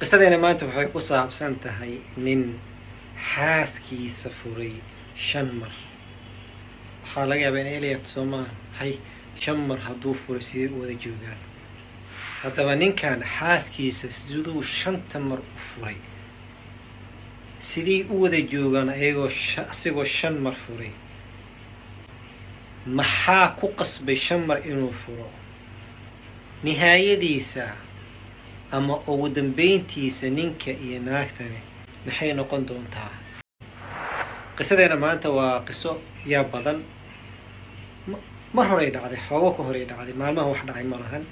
qisadeena maanta waxay ku saabsan tahay nin xaaskiisa furay 5 mar. waxaa laga yaabaa inay leeyahay Soomaali hay 5 mar hadduu furay sidee u wada joogaan. haddaba ninkan xaaskiisa siduu 5 mar u furay sidii u wada joogaan asigoo 5 mar furay, maxaa ku qasbay 5 mar inuu furo? nihaayadiisa ama ugu dambeyntiisa ninka iyo naagtani maxay noqon doontaa? qisadeena maanta waa qiso yaa badan. mar horey dhacday, xoogo ka horey dhacday, maalmaha wax dhacay ma lahan,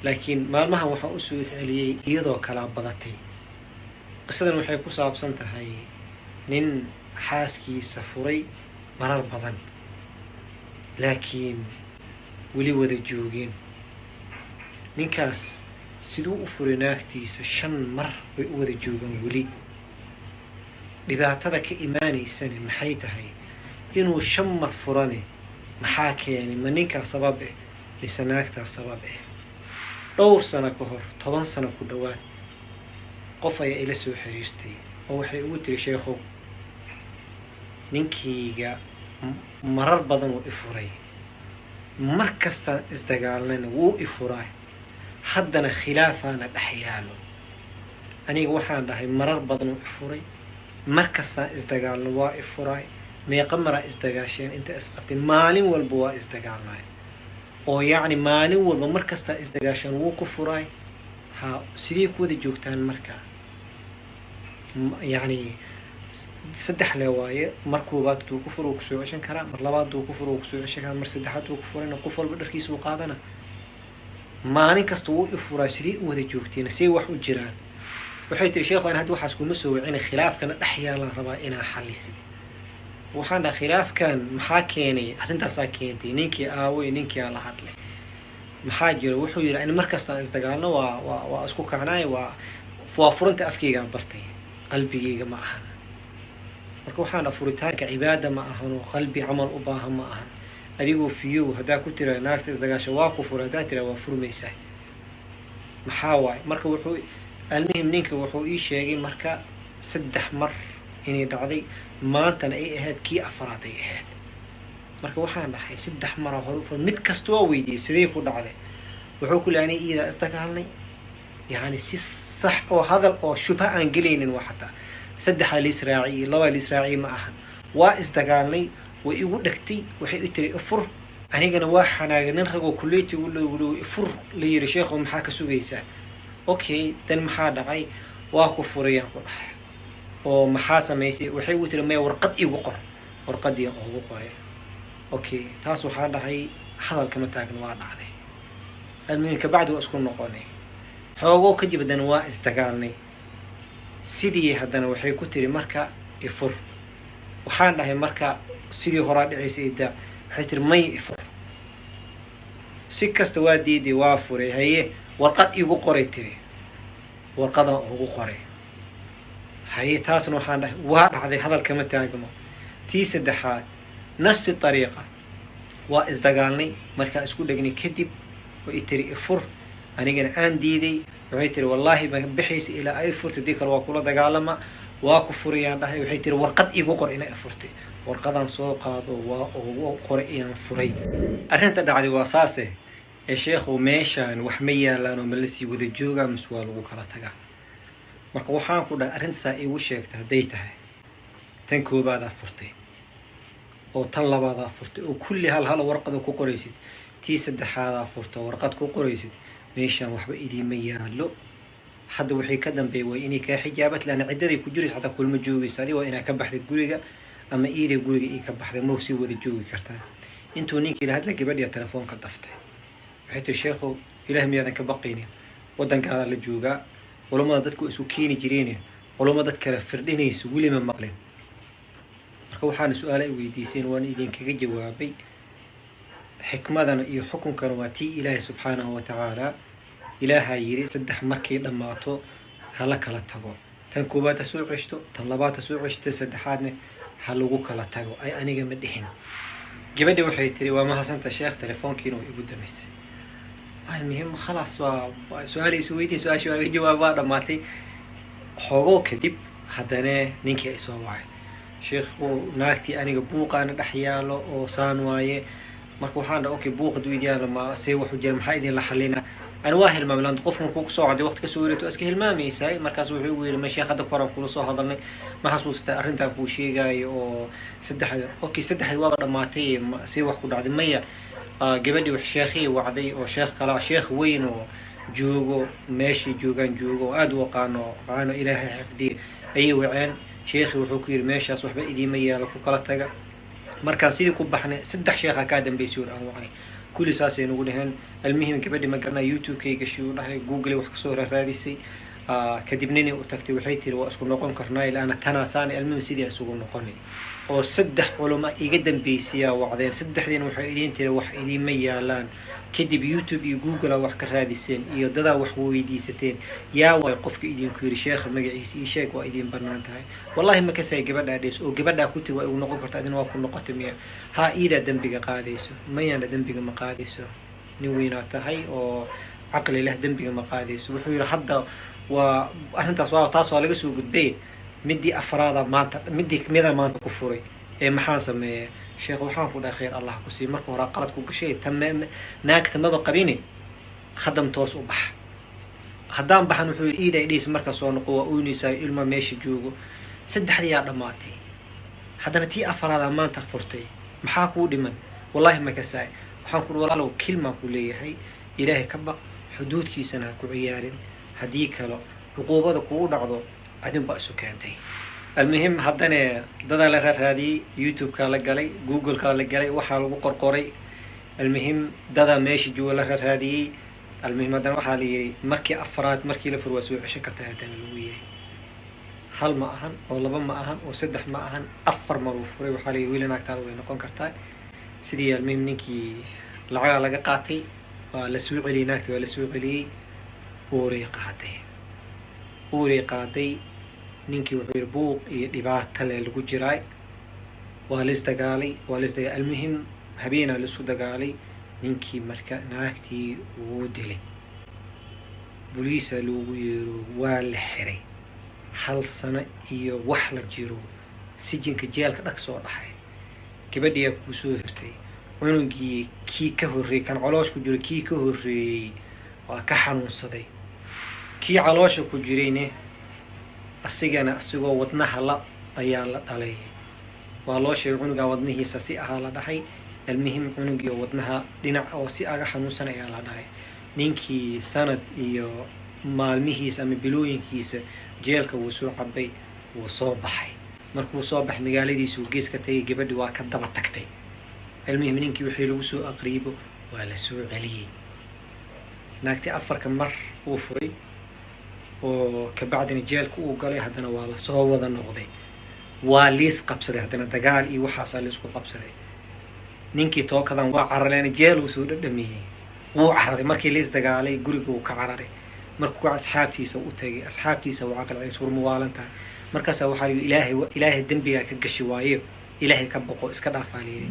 laakiin maalmahan waxaa u soo celiyey iyadoo kala badatay. qisadan waxay ku saabsan tahay nin xaaskiisa furay marar badan laakiin weli wada joogeen. ninkaas siduu u furay naagtiisa 5 mar way u wada joogaan weli. dhibaatada ka imaanaysana maxay tahay? inuu 5 mar furane maxaa keenay? ma ninkaa sabab eh mise naagtaa sabab eh? dhowr sano ka hor, 10 sano ku dhawaad, qof ayaa ila soo xiriirtay oo waxay ugu tiri, sheekhow ninkayga marar badan uu i furay, mar kastaan isdagaalnana wuu i furay, haddana khilaafaana dhex yaalo. aniga waxaan dhahay marar badan uu i furay, mar kastaan isdagaalno waa i furay. meeqa maraa isdagaasheen inta isqabteen? maalin walba waa isdagaalnay. oo yacni maalin walba mar kastaa isdagaashaan wuu ku furay. sidii ku wada joogtaan marka? yacni 3 le waaye. mar koobaad duu ku furo wuu kusoo ceshan karaa, mar labaad duu ku furo wuu kusoo ceshan karaa, mar saddexaad duu ku furayna qof walba dharkiisa uu qaadana. maalin kasta wuu i furaa, sidii u wada joogteen? say wax u jiraan? waxay tiri, sheekhu aan hadda waxaas kuma soo wicina, khilaafkana dhex yaalaan rabaa inaa xallisid. waxaan dhahay, khilaafkan maxaa keenay? arrintaasaa keentay. ninkii aaway, ninkii aan la hadlay, maxaa jiro? wuxuu yidhi, ani markastaan isdagaalno waa isku kacnaay, waa furanta afkaygaan bartay, qalbigayga ma ahan. marka waxaan dhaha, furitaanka cibaada ma ahan oo qalbi camal u baahan ma ahan. adigoo fiyow haddaa ku tira naagta isdagaasha waa ku fura, haddaa tira waa furmaysaa. maxaa waaye? marka wuxuu almuhim ninka wuxuu ii sheegay marka 3 mar inay dhacday, maantana ay ahayd kii 4aad ay ahayd. marka waxaan dhahay, 3 mara hore u furay, mid kasta waa weydiiyey sidee ku dhacday. wuxuu ku leeyahay iidaa isdagaalnay, yacni si sax oo hadal oo shubha aan gelaynin. waa xataa 3 liis raaciyey, 2 liis raaciyey ma ahan. waa isdagaalnay, way igu dhegtay, waxay i tiri ifur. anigana waa xanaagay, nin ragoo kuleyti u lowlow ifur la yiri, sheekhu maxaa ka sugaysaa? okay, dan maxaa dhacay? waa ku furayaan ku dhahay. oo maxaa samaysay? waxay ugu tiri, maya warqad igu qor. warqadii ugu qoray. okay, taas waxaa dhahay, hadalkama taagna, waa dhacday. almuhim kabacdi waa isku noqonay. xoogoo kadib haddana waa isdagaalnay. sidii haddana waxay ku tiri marka ifur. waxaan dhahay marka sidii horaa dhicaysa iddaa. waxay tiri may ifur. si kasta waa diiday, waa furay. haye warqad igu qoray tiri. warqadan ugu qoray. haye taasna waxaan dhahay waa dhacday, hadalkama taagno. tii 3aad nafsi ariiqa, waa isdagaalnay. markaa isku dhegnay kadib oo i tiri ifur, anigana aan diiday. waxay tiri, wallaahi ma bixaysa ilaa ay furtay, dii kale waa kula dagaalama, waa ku furayaan dhahay. waxay tiri, warqad igu qor inaa furtay. warqadan soo qaado, waa ugu qoray inaan furay. arrinta dhacday waa saase. ee sheekhu meeshaan wax ma yaalaan oo ma la sii wada joogaa mise waa lagu kala tagaa? marka waxaan ku dhahay, arrintasaa iigu sheegta hadday tahay tan koobaadaa furtay oo tan labaadaa furtay oo kulli hal warqada ku qoraysid, tii 3aadaa furta warqad ku qoraysid, meeshaan waxba idiima yaalo. hadda waxay ka dambeey way inay kaa xijaabat, laana ciddaday ku jiraysa xataa kulma joogaysa. adiga waa inaa ka baxdid guriga, ama iiday guriga ii ka baxday, ma sii wada joogi kartaa. intuu ninkii la hadla, gabadhiya telefoonka daftay. waxay tiri, sheekhu ilaah miyaadan ka baqaynin? waddankaana la joogaa, culummada dadku isu keeni jireen, culumma dad kale firdhinayso weli ma maqlin. marka waxaana su-aala ay weydiiseen, waan idinkaga jawaabay. xikmadana iyo xukunkana waa tii ilaahay subxaanahu wa tacaala. ilaahaa yiri 3 markay dhammaato hala kala tago. tan koobaad ha soo ceshto, tan labaad ha soo ceshto, 3aadna ha lagu kala tago. ay aniga ma dhihin. gabadhi waxay tiri, waa mahadsantaa sheekh, telefoonkiina way igu damaysay. المهم خلاص سؤالي سويتي سؤال شو جواب واحد ماتي xoogoo kadib haddana ninkii ay soo wacay sheekhu naagtii aniga buuqaana dhex yaalo oo saan waaye marka waxaan dhahay okay buuqa duidyaan ma see wuxuu jira maxaa idin la xalina أنا واهل ما بلان قف من كوك صاعد وقت كسوريت وأسكي هالمامي ساي مركز وحوي المشي أخذ كورم كل صاع هذا ما حسوس تأرنت أبو شيء جاي أو سدح أوكي سدح الوابر ماتي سي وحكو دعد مية جبدي وحشيخي وعدي أو شيخ كلا شيخ وينو جوجو ماشي جوجان جوجو أدو قانو إلهي حفدي أي وعين شيخي وحكير ماشي صحب إيدي مية لكو كلا تجا مركز سيدي كوبحنا سدح شيخ أكادم بيسور أو كل ساسين نقولهن المهم كبدي ما قلنا يوتيوب كي قشوا راح جوجل وحق صورة راديسي كدبنني وتكتي وحيتي واسكو نقون كرناي لأنا تناساني المهم سيدي أسوق نقوني أو سدح علماء يقدم بيسيا وعدين سدح دين وحيدين ترى وحيدين ميالان كدب يوتيوب يجوجل وحق راديسين يضدا وحويدي ستين يا ويقفك إيدين كوري شيخ المجلس يشيك وإيدين برنامجها والله ما كسي جبنا ديس أو جبنا كتي ونقول كرتادين وكل نقطة مية ها إذا دنبيجا قاديسو ما يانا دنبيجا مقاديسو نويناتا هاي أو عقلي له دنبيجا مقاديسو وحوي حدا وأنت تاسوا لقسوا قد بي مدي أفراد ما مدي كميدا ما كفوري محاسم شيخ وحان فودا خير الله كسي مركو راقلت كوك شيء تمام ناك تمام قبيني خدم توس وبح خدام بحن وحوي إيدا إليس مركز صونقوا وينيسا إلما ماشي جوجو سدح دي عدماتي حدنا تي أفراد ما تفرتي محاكو دمن والله ما كساي وحان كل والله لو كلمة كلية هي إلهي كبق حدود كيسنا كعيار هديك له عقوبة كود عضو عدم بأسو كانتي المهم هدنا دادا لرر هذه يوتيوب كالا جالي جوجل كالا جالي وحال وقرقري المهم دادا ماشي جوا لرر هذه المهم هذا وحالي مركي أفراد مركي لفروسو عشكرت هذا الويري هل ما أهن أو لبا ما أهن أو سدح ما أهن أفر مروفوري وحالي ويلي ناكتال وين نقون كرتاي سيدي المهم نيكي لعيا لقا قاتي لسويق لي ناكتي ولسويق لي أوري قاتي نينكي وحير بوق دبات تلي لغو جراي واليس دقالي المهم هبينا لسو دقالي نينكي مركا ناكتي ودلي بوليسا لو يرو والحري hal sano iyo wax la jiro sijinka jeelka dhaqsoo dhaxay gabadhiya ku soo hirtay cunugii kii ka horreeyay kan caloosh ku jiro kii ka horreeyay waa ka xanuunsaday kii caloosha ku jirayne asigoo wadnaha la ayaa la dhalay waa loo sheegay cunuga wadnihiisa si aha la dhahay almuhim cunugii wadnaha dhinac oo si aga xanuunsan ayaa la dhahay ninkii sanad iyo maalmihiisa ama bilooyinkiisa jeelka wuu soo cabay wuu soo baxay markuu soo bax magaaladiisu gees ka tagay gabadhi waa ka daba tagtay المهم ninkii wixii lagu soo aqriibo waa la soo celiyay naagti afarka mar uu furay oo ka bacdina jeelka uu galay hadana waa la soo wada noqday waa liis qabsaday hadana dagaal iyo waxaas la isku qabsaday ninkii tookadan waa caraleen jeel uu soo dhadhamiyay wuu cararay markii liis dagaalay guriga uu ka cararay markuu asxaabtiisa u tagay asxaabtiisa waa aqal ay suur muwaalanta markaas waxa ilaahay dambiga ka gashi waayo ilaahay ka boqo iska dhaafaaliyay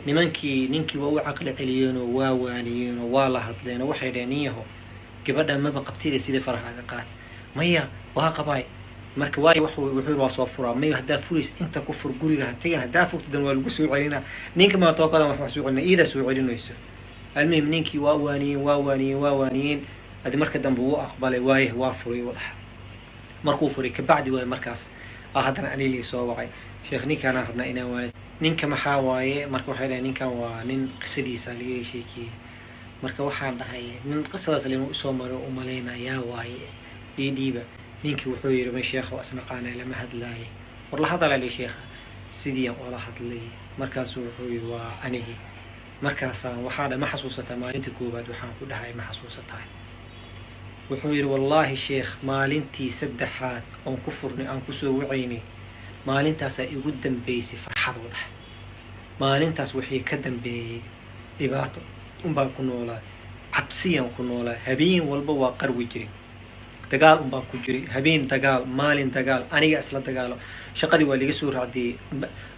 ninkii waa u aqal celiyeen oo waa waaniyeen oo waa la hadleen waxay dheeniyeen gabadha ma qabtida sida faraha qaad maya waa qabay marka waay wuxuu waa soo furaa may hadaa fulis inta ku fur guriga tagan hadaa furtadan waa lagu soo celina ninka ma tookadan wax soo celina ida soo celinayso المهم ninkii waa waaniyeen هذه مركز دم بوق أقبله وايه وافري وضح مركو فري كبعد وايه مركز هذا أنا اللي سوى شيخ نيك أنا ربنا إنا وانس نينك محاواي مركو حيلا نينك ونين قصدي سالي شيكي مركو حال هاي نين قصة سليم أسمر وملينا يا واي يديبه نينك وحوير من شيخ وأسمقانا لما هاد لاي والله هذا على شيخ سيدي ولا هاد لي مركز وحوير وأنيجي مركز وحاله ما حسوسته ما ينتكوبد وحان كلها هاي ما حسوسته وحوير والله شيخ مالنتي سدحات أن كفرني أن كسو وعيني مالنتاس يقدم بيسي فرحض وضح مالنتاس وحي كدم بي إباطو أمبا كنولا عبسيا كنولا هبين والبوا قروي جري دقال أمبا كجري هبين دقال مالين دقال أنيق أسلا دقالو شقدي والي سور عدي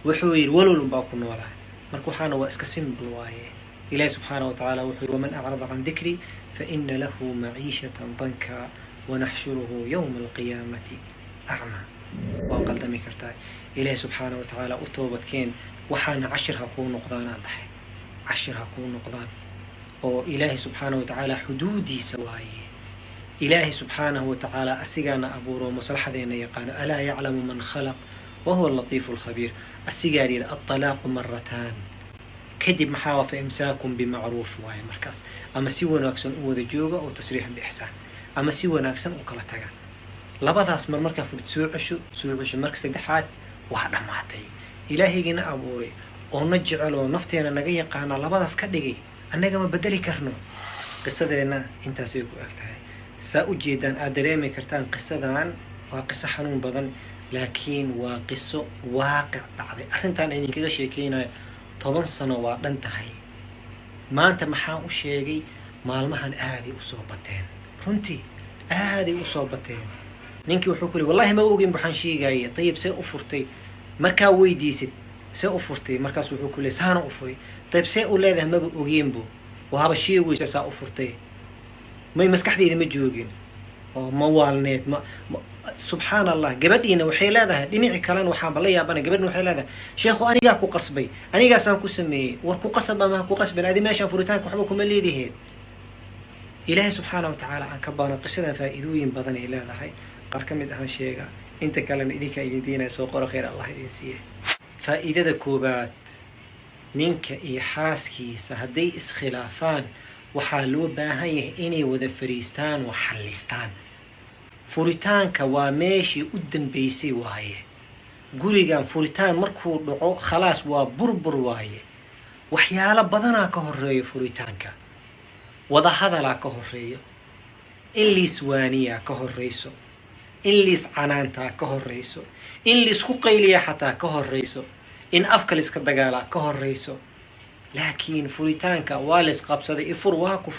وحوير ولو أمبا كنولا مركو حانا واسكسين بالوايه إلهي سبحانه وتعالى وحير ومن أعرض عن ذكري فإن له معيشة ضنكا ونحشره يوم القيامة أعمى وقال دمي كرتاي إلهي سبحانه وتعالى أتوبت كين وحنا عشر هكون نقضان الله عشر هكون نقضان أو إلهي سبحانه وتعالى حدودي سواي إلهي سبحانه وتعالى أسيقنا أبورو مصلحة ذينا يقان ألا يعلم من خلق وهو اللطيف الخبير السيقاري الطلاق مرتان كدب محاوى فإمساكم بمعروف واي مركز أما سيوى ناكسن أوذي جوغا أو تصريح بإحسان أما سيوى ناكسن وكالتاقا لبضاس من مركز فرد سوعشو مركز دحات وهذا ماتي إلهي جينا أبوري ونجعلو نفتينا نغي قانا لبضاس كدقي أنك ما بدلي كرنو قصة دينا انتا سيكو أكتاي سأجيدان أدريمي كرتان قصة دان وقصة حنون بدن لكن وقصة واقع بعضي أرنتان إني كده شيكينا 10 sano waa dhan tahay maanta maxaan u sheegay maalmahan aad ay u soo bateen runtii aad ay u soo bateen ninkii wuxuu ku leeyahay wallahi ma oogin waxaan sheegay tayib see u furtay markaa weydiisid see u furtay markaas wuxuu ku leeyahay saana u furay tayib see u leedahay ma oogeenbo waaba sheegaysa saa u furtay may maskaxdeeda ma joogin oo ma waalneed ma سبحان الله gabadhiina waxay leedahay dhinaci kale waxaan bala yaabana gabadhiina waxay leedahay sheekhu aniga ku qasbay aniga saan ku sameeyay war ku qasab ama ku qasbin adi meeshan furitaanka waxba kuma leedahay ilaahay subhanahu wa ta'ala aan ka baaran qisada faa'iidooyin badan ay leedahay qaar kamid ah sheega inta kale idinka idin diinay soo qoro khayr Allah idin siiyo faa'iidada koobaad ninka iyo xaaskiisa haday iskhilaafaan waxaa loo baahan yahay inay wada fariistaan oo xallistaan furitaanka waa meeshii u dambeysay waaye gurigan furitaan markuu dhaco khalaas waa burbur waaye waxyaalo badanaa ka horeeyo furitaanka wada hadalaa ka horeeyo in liis waaniyaa ka horeyso in liis canaantaa ka horeyso in liisku qayliya xataa ka horeyso in afka liiska dagaalaa ka horeyso laakiin furitaanka waa liis qabsaday ifur waa ku